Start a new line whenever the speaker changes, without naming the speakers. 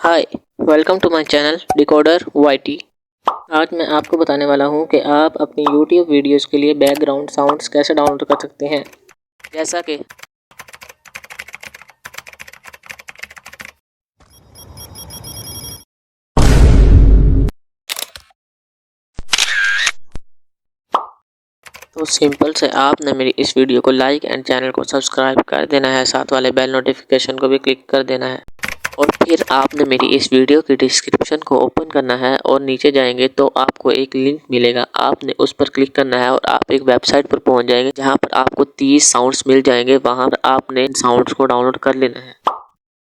Hi, welcome to my channel decoder YT. आज मैं आपको बताने वाला हूं कि आप अपनी यूट्यूब वीडियोस के लिए बैकग्राउंड साउंड्स कैसे डाउनलोड कर सकते हैं। जैसा कि तो सिंपल से आपने मेरी इस वीडियो को लाइक एंड चैनल को सब्सक्राइब कर देना है, साथ वाले बेल नोटिफिकेशन को भी क्लिक कर देना है और फिर आपने मेरी इस वीडियो की डिस्क्रिप्शन को ओपन करना है और नीचे जाएंगे तो आपको एक लिंक मिलेगा। आपने उस पर क्लिक करना है और आप एक वेबसाइट पर पहुंच जाएंगे जहां पर आपको 30 साउंड्स मिल जाएंगे। वहां पर आपने इन साउंड्स को डाउनलोड कर लेना है।